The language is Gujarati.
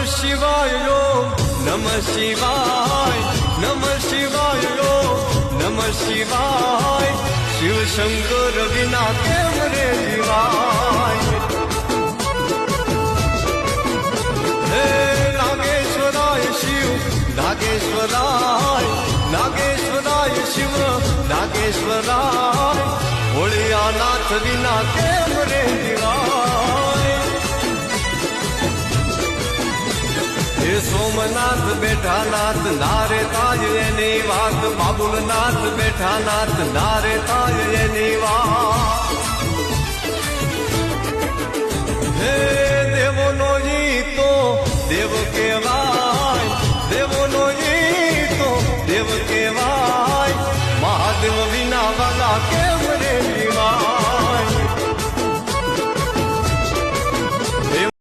શિવાય ઓમ નમઃ શિવાય નમઃ શિવાય ઓમ નમઃ શિવાય શિવ શંકર વિના કેમ રે જીવાય હે નાગેશ્વરાય શિવ નાગેશ્વરાય નાગેશ્વરાય શિવ નાગેશ્વરાય ભોળિયાનાથ વિના કેમ રે જીવાય હે સોમનાથ બેઠા નાથ નારે તાજ એની વાત બાબુલનાથ બેઠા નાથ નારે તાજ એની વાત હે દેવોનો ઈ તો દેવ કે